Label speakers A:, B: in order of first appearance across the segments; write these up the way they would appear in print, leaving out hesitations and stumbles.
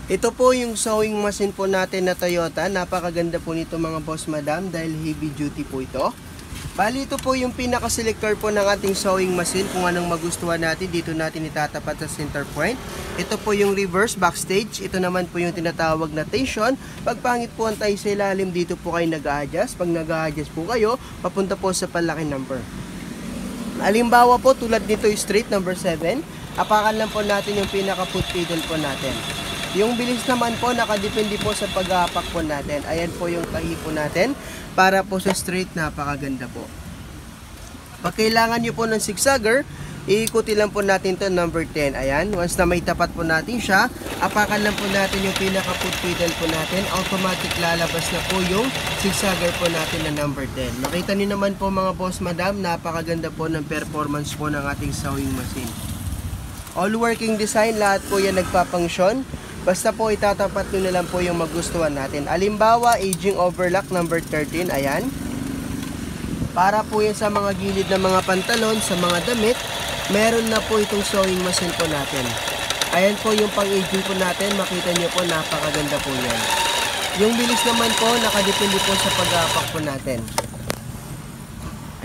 A: Ito po yung sewing machine po natin na Toyota. Napakaganda po nito mga boss madam dahil heavy duty po ito. Bali ito po yung pinaka-selector po ng ating sewing machine. Kung anong magustuhan natin, dito natin itatapat sa center point. Ito po yung reverse backstage. Ito naman po yung tinatawag na tension. Pag pangit po ang tayo sa ilalim, dito po kayo nag-a-adjust. Pag nag-a-adjust po kayo, papunta po sa palaki number. Halimbawa po, tulad nito yung straight number 7. Apakan lang po natin yung pinaka-foot pedal po natin. Yung bilis naman po, nakadepende po sa pag-apak po natin. Ayan po yung tahi po natin. Para po sa straight, napakaganda po. Pag kailangan nyo po ng zigzagger, iikuti lang po natin to number 10. Ayan, once na may tapat po natin siya, apakan lang po natin yung pinaka-foot pedal po natin. Automatic lalabas na po yung zigzagger po natin na number 10. Makita nyo naman po mga boss madam, napakaganda po ng performance po ng ating sewing machine. All working design, lahat po yan nagpapangsyon. Basta po itatapat nyo na lang po yung magustuhan natin. Alimbawa, aging overlock number 13. Ayan. Para po yan sa mga gilid ng mga pantalon, sa mga damit, meron na po itong sewing machine po natin. Ayan po yung pang-aging po natin. Makita nyo po, napakaganda po yan. Yung bilis naman po, nakadepende po sa pag-apak po natin.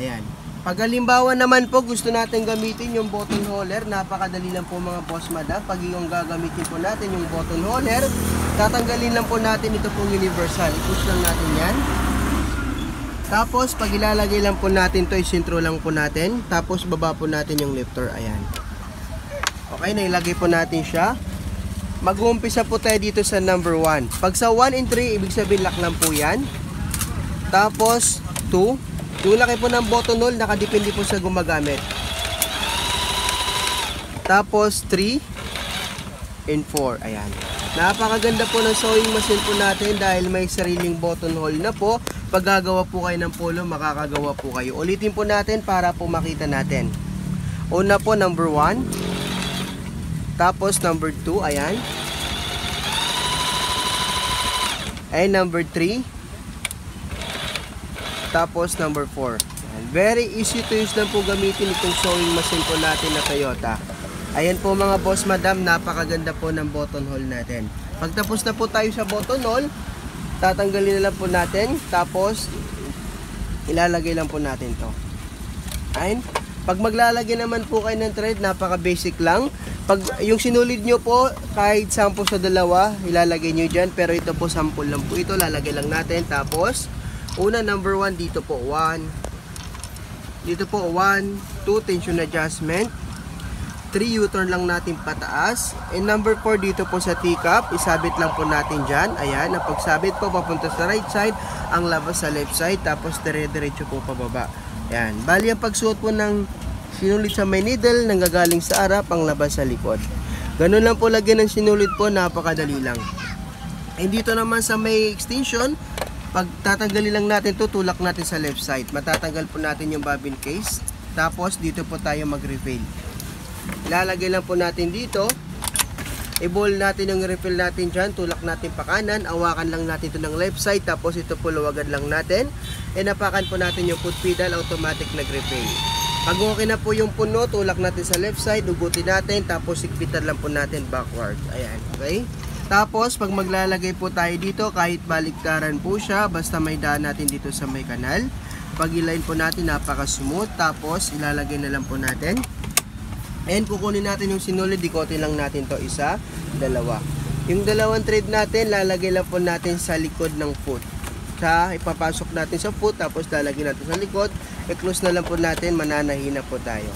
A: Ayan. Pag halimbawa naman po gusto natin gamitin yung button holder, napakadali lang po mga boss madam. Pag yung gagamitin po natin yung button holder, tatanggalin lang po natin ito pong universal. I-push lang natin yan. Tapos pag ilalagay lang po natin to, isintro lang po natin. Tapos baba po natin yung lifter. Ayan. Okay, nailagay po natin siya. Mag-uumpisa po tayo dito sa number 1. Pag sa 1 and 3, ibig sabihin lock lang po yan. Tapos 2. Yung laki po ng button hole, nakadepende po sa gumagamit. Tapos 3 and 4. Ayan. Napakaganda po ng sewing machine po natin dahil may sariling button hole na po. Pag gagawa po kayo ng polo, makakagawa po kayo. Ulitin po natin para po makita natin. Una po, number 1. Tapos number 2. Ayan. Ay, number 3. Tapos number 4. Very easy to use lang po gamitin itong sewing machine po natin na Toyota. Ayan po mga boss madam, napakaganda po ng button hole natin. Pag tapos na po tayo sa button hole, tatanggalin na lang po natin. Tapos ilalagay lang po natin to. Ayan. Pag maglalagay naman po kayo ng thread, napaka basic lang. Pag yung sinulid nyo po, kahit 10 sa dalawa, ilalagay nyo dyan. Pero ito po 10 lang po ito, lalagay lang natin. Tapos una, number 1, dito po 1. Dito po 1, 2, tension adjustment. 3, U-turn lang natin pataas. And number 4, dito po sa teacup, isabit lang po natin dyan. Ayan, ang pagsabit po papunta sa right side, ang labas sa left side, tapos dire-diretso po pababa. Ayan, bali ang pagsuot po ng sinulit sa may needle, nanggagaling sa harap, ang labas sa likod. Ganun lang po lagyan ng sinulit po, napakadali lang. And dito naman sa may extension, pag tatanggalin lang natin to, tulak natin sa left side. Matatanggal po natin yung bobbin case. Tapos dito po tayo mag-refill. Ilalagay lang po natin dito. I-ball natin yung refill natin dyan. Tulak natin pa kanan. Awakan lang natin ito ng left side. Tapos ito po luwagan lang natin. E napakan po natin yung foot pedal. Automatic nag-refill. Pag okay na po yung puno, tulak natin sa left side. Ugutin natin. Tapos sikpitan lang po natin backward. Ayan. Okay? Tapos, pag maglalagay po tayo dito, kahit baliktaran po siya, basta may daan natin dito sa may kanal. Pag i-line po natin, napaka-smooth. Tapos, ilalagay na lang po natin. And kukunin natin yung sinulid, dikotin lang natin to isa, dalawa. Yung dalawang thread natin, lalagay lang po natin sa likod ng foot. Ipapasok natin sa foot, tapos lalagay natin sa likod. I-close na lang po natin, mananahin na po tayo.